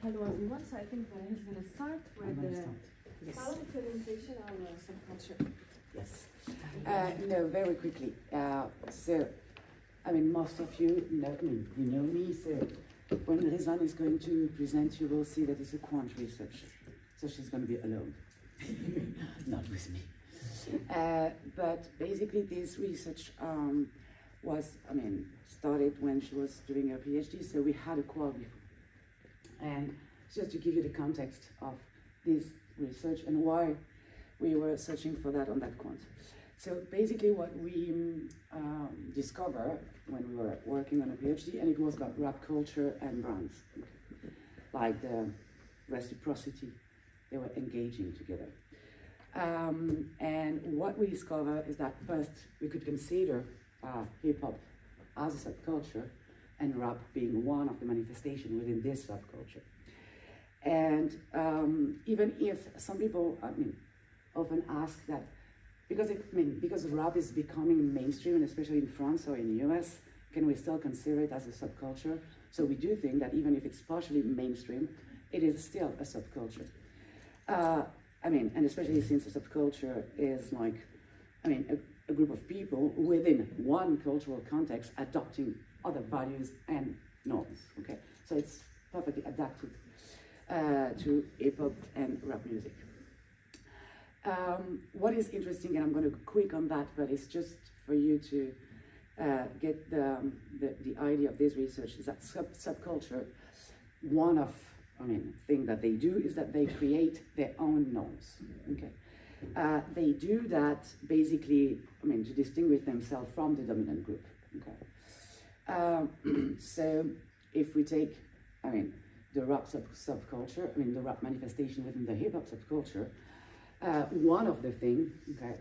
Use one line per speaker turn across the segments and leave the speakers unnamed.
Hello everyone, so I think Valerie is going to start with the following presentation on subculture.
Yes. No, very quickly. So, I mean, most of you know me. You know me, so when Ghizlane is going to present, you will see that it's a quant research. So she's going to be alone, not with me. But basically, this research was, started when she was doing her PhD, so we had a call before. And just to give you the context of this research and why we were searching for that on that quant. So basically what we discovered when we were working on a PhD, and it was about rap culture and brands, like the reciprocity they were engaging together. And what we discovered is that first we could consider hip-hop as a subculture, and rap being one of the manifestations within this subculture. And even if some people, often ask that, because rap is becoming mainstream, and especially in France or in the US, can we still consider it as a subculture? So we do think that even if it's partially mainstream, it is still a subculture. And especially since a subculture is like, a group of people within one cultural context adopting other values and norms, okay? So it's perfectly adapted to hip-hop and rap music. What is interesting, and I'm going to go quick on that, but it's just for you to get the idea of this research, is that subculture, one of, thing that they do is that they create their own norms, okay? They do that basically, to distinguish themselves from the dominant group, okay? So if we take, the rap subculture, the rap manifestation within the hip-hop subculture, one of the things, okay,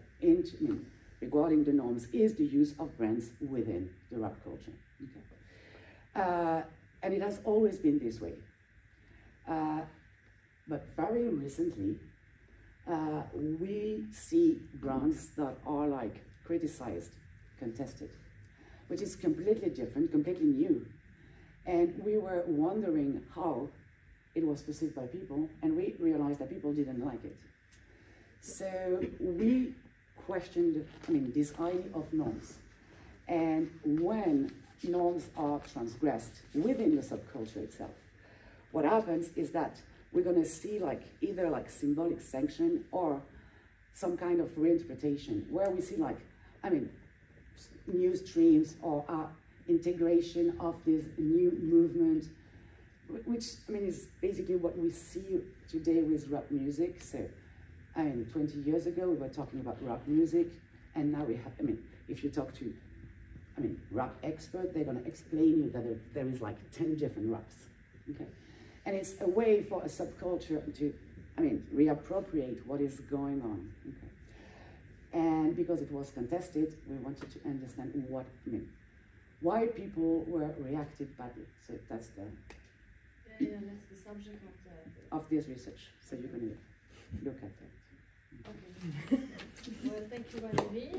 regarding the norms is the use of brands within the rap culture, okay? And it has always been this way. But very recently, we see brands that are like criticized, contested, which is completely different, completely new. And we were wondering how it was perceived by people, and we realized that people didn't like it. So we questioned, this idea of norms. And when norms are transgressed within the subculture itself, what happens is that we're gonna see either symbolic sanction or some kind of reinterpretation, where we see new streams or integration of this new movement, which is basically what we see today with rap music. So 20 years ago we were talking about rap music, and now we have, if you talk to rap experts, they're going to explain you that there is 10 different raps, okay? And it's a way for a subculture to reappropriate what is going on, okay? And because it was contested, we wanted to understand what, why people were reacted badly. So that's the
that's the subject
of this research. So you're going to look at that.
Okay. Well, thank you, Valerie.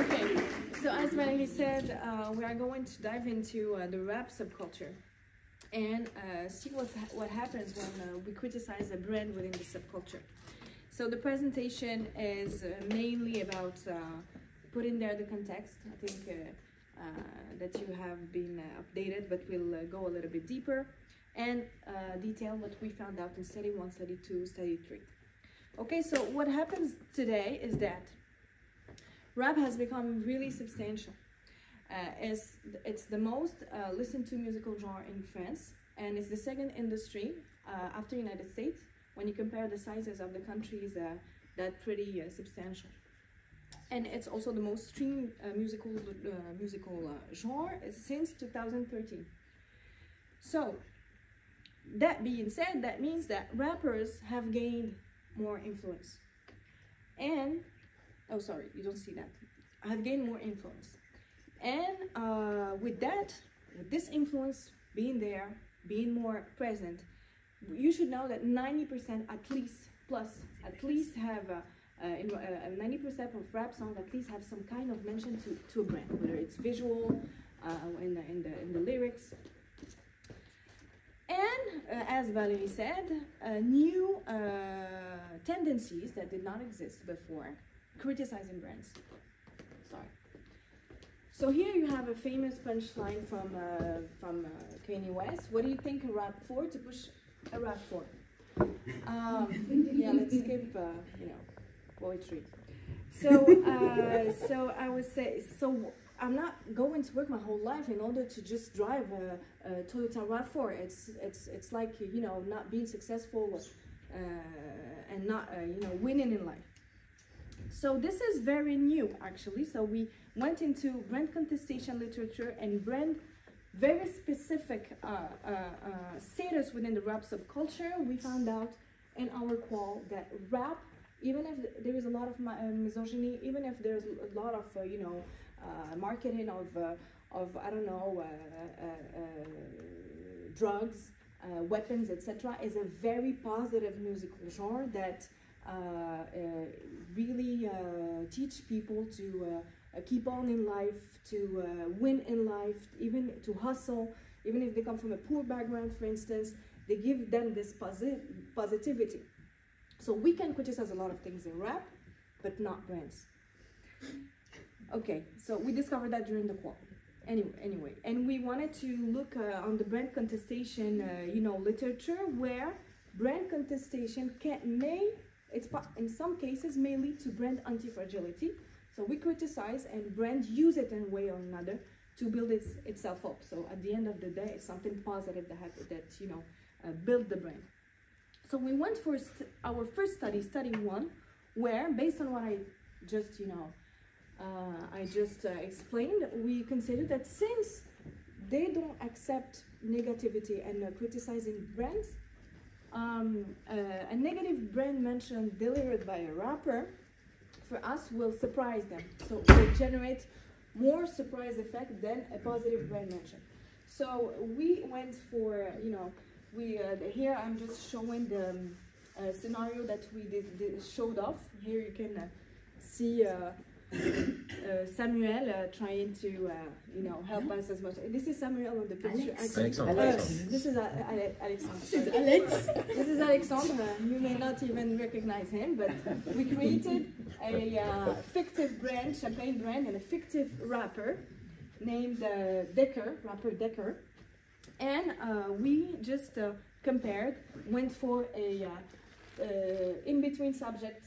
Okay. So as Valerie said, we are going to dive into the rap subculture and see what happens when we criticize a brand within the subculture. So the presentation is mainly about putting there the context. I think that you have been updated, but we'll go a little bit deeper and detail what we found out in study 1, study 2, study 3. Okay, so what happens today is that rap has become really substantial. It's the most listened to musical genre in France, and it's the second industry after United States. When you compare the sizes of the countries, that's pretty substantial. And it's also the most streamed musical genre since 2013. So, that being said, that means that rappers have gained more influence. And, oh sorry, you don't see that. Have gained more influence. And with this influence being there, being more present, you should know that 90% at least have 90% of rap songs at least have some kind of mention to a brand, whether it's visual, in the lyrics. And as Valerie said, new tendencies that did not exist before, criticizing brands. Sorry. So here you have a famous punchline from Kanye West. What do you think a rap for? To push a rap for? Yeah, let's skip poetry. So so I would say, so I'm not going to work my whole life in order to just drive a Toyota RAV4. It's like, you know, not being successful and not winning in life. So this is very new, actually. So we went into brand contestation literature and brand very specific status within the rap subculture. We found out in our qual that rap, even if there is a lot of misogyny, even if there's a lot of marketing of I don't know, drugs, weapons, etc., is a very positive musical genre that really teach people to keep on in life, to win in life, even to hustle, even if they come from a poor background, for instance. They give them this positivity. So we can criticize a lot of things in rap, but not brands. Okay, so we discovered that during the qual. Anyway, and we wanted to look on the brand contestation, literature, where brand contestation in some cases may lead to brand anti-fragility. So we criticize and brand use it in a way or another to build itself up. So at the end of the day, it's something positive that build the brand. So we went for our first study 1, where based on what I just explained, we considered that since they don't accept negativity and criticizing brands, a negative brand mention delivered by a rapper for us will surprise them. So it will generate more surprise effect than a positive brand mention. So we went for, here I'm just showing the scenario that we showed off. Here you can see Samuel trying to, help us as much. This is Samuel on the picture.
Alexandre.
This is Alexandre. This is Alexandre. You may not even recognize him, but we created a fictive brand, champagne brand, and a fictive rapper named rapper Decker. And we just went for a in-between subject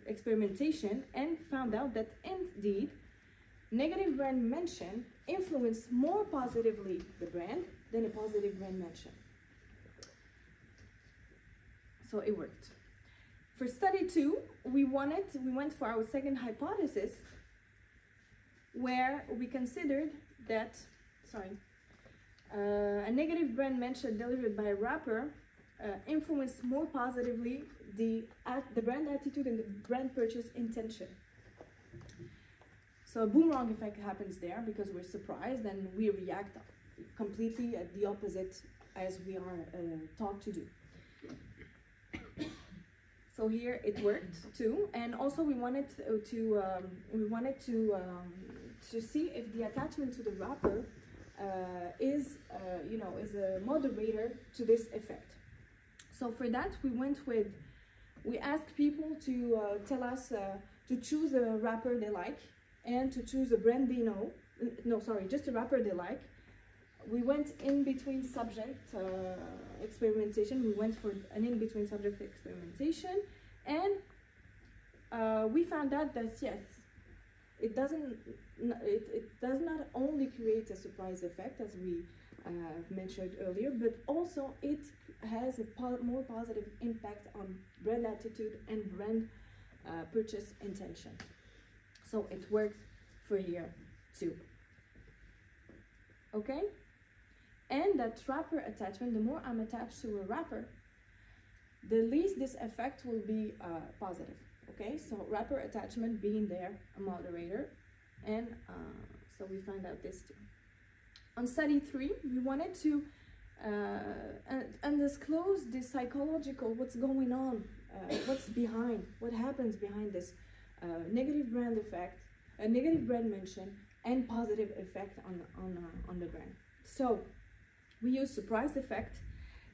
experimentation, and found out that indeed negative brand mention influenced more positively the brand than a positive brand mention. So it worked. For study 2, we went for our second hypothesis, where we considered that a negative brand mention delivered by a rapper influenced more positively the brand attitude and the brand purchase intention. So a boomerang effect happens there, because we're surprised and we react completely at the opposite as we are taught to do. So here it worked too, and also we wanted to see if the attachment to the rapper is a moderator to this effect. So for that, we asked people to tell us to choose a rapper they like and to choose a brand they know. Just a rapper they like. We went in between subject experimentation. We went for an in between subject experimentation, and we found out that yes, it does not only create a surprise effect, as we mentioned earlier, but also it has a more positive impact on brand attitude and brand purchase intention. So it worked for here too. Okay? And that rapper attachment, the more I'm attached to a rapper, the least this effect will be positive. Okay? So rapper attachment being there, a moderator, and so we find out this too. On study 3, we wanted to undisclose the psychological, what's going on, what happens behind this negative brand effect, a negative brand mention, and positive effect on the brand. So we use surprise effect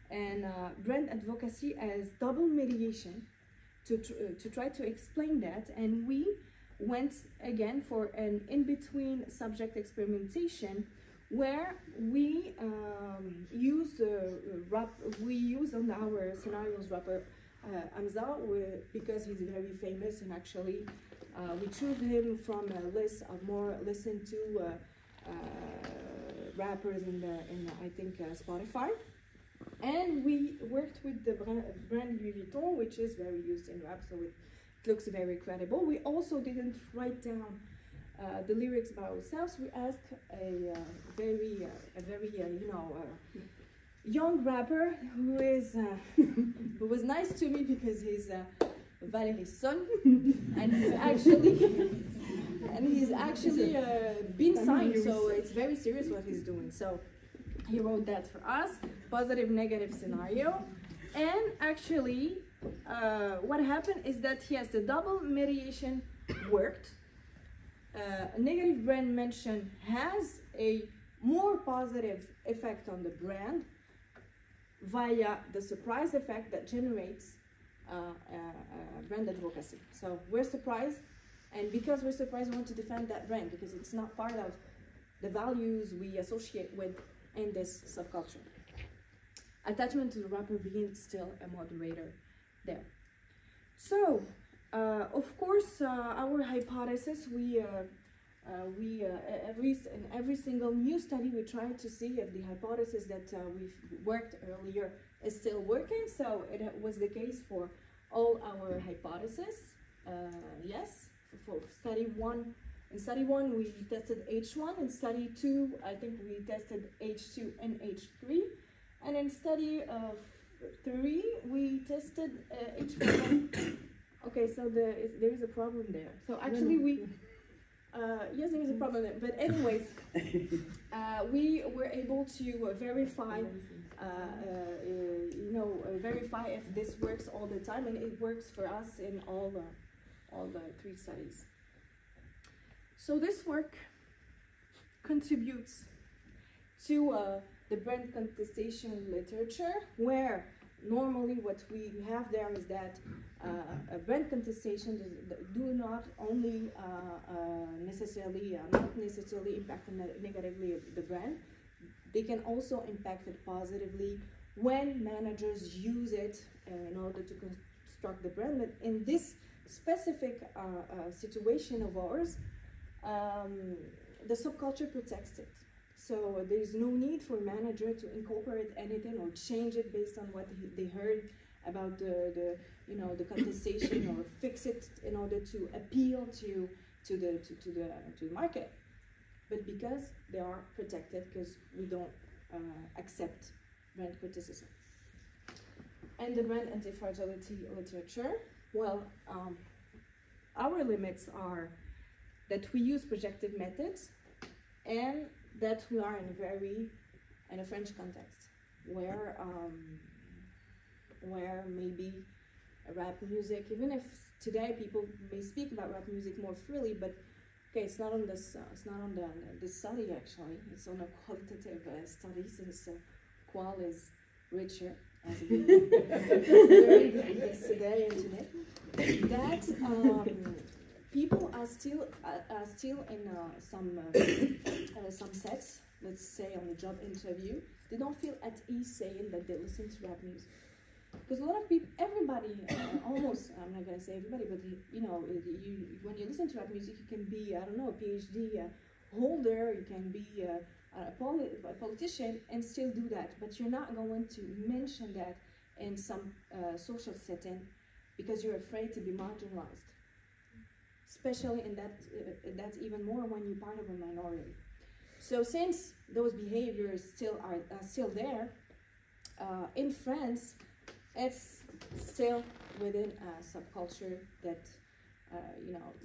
and brand advocacy as double mediation to try to explain that, and we went again for an in-between subject experimentation where we use on our scenarios rapper Hamza, because he's very famous, and actually we chose him from a list of more listened to rappers in I think Spotify. And we worked with the brand Louis Vuitton, which is very used in rap, so it looks very credible. We also didn't write down the lyrics by ourselves. We asked a very young rapper who is who was nice to me because he's Valerie's son, and he's actually been signed, so it's very serious what he's doing. So he wrote that for us, positive, negative scenario. And actually, what happened is that, yes, the double mediation worked. A negative brand mention has a more positive effect on the brand via the surprise effect that generates brand advocacy. So we're surprised, and because we're surprised, we want to defend that brand because it's not part of the values we associate with in this subculture. Attachment to the rapper being still a moderator there. So, of course, our hypothesis, in every single new study, we try to see if the hypothesis that we've worked earlier is still working. So it was the case for all our hypotheses. Yes, for study one. In study 1, we tested H1. In study 2, I think we tested H2 and H3. And in study 3, we tested H4. Okay, so there is a problem there. So actually yes, there is a problem there. But anyways, we were able to verify, verify if this works all the time, and it works for us in all the 3 studies. So this work contributes to the brand contestation literature, where normally what we have there is that a brand contestation do not only not necessarily impact negatively the brand, they can also impact it positively when managers use it in order to construct the brand. But in this specific situation of ours, the subculture protects it. So there's no need for a manager to incorporate anything or change it based on what they heard about the contestation, or fix it in order to appeal to the market. But because they are protected, because we don't accept brand criticism. And the brand anti-fragility literature, well, our limits are that we use projective methods, and that we are in a French context, where maybe rap music, even if today people may speak about rap music more freely, but okay, it's not on this this study actually. It's on a qualitative study, since qual is richer, as we learned yesterday and today. That people are still in some sets, let's say on a job interview, they don't feel at ease saying that they listen to rap music. Because a lot of people, everybody, almost, I'm not going to say everybody, but when you listen to rap music, you can be, I don't know, a PhD holder, you can be a politician and still do that. But you're not going to mention that in some social setting because you're afraid to be marginalized. Especially in that's even more when you're part of a minority. So since those behaviors are still there, in France, it's still within a subculture that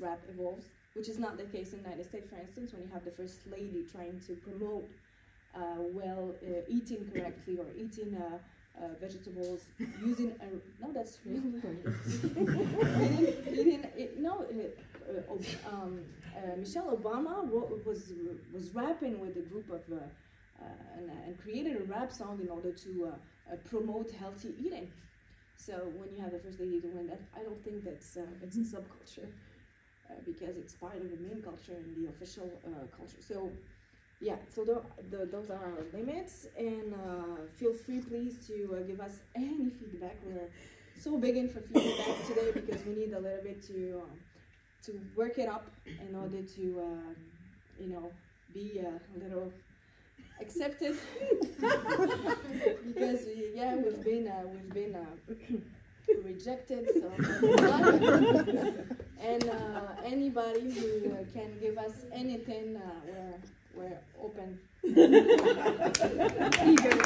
rap evolves, which is not the case in the United States, for instance, when you have the first lady trying to promote eating correctly, or eating vegetables using a no, that's real. Michelle Obama was rapping with a group of and created a rap song in order to promote healthy eating. So when you have the first lady doing that, I don't think that's it's a subculture because it's part of the main culture and the official culture. So yeah, so those are our limits, and feel free please to give us any feedback. We're so begging for feedback today because we need a little bit to work it up in order to you know, be a little accepted because yeah, we've been rejected, so and anybody who can give us anything, we're open. Eager.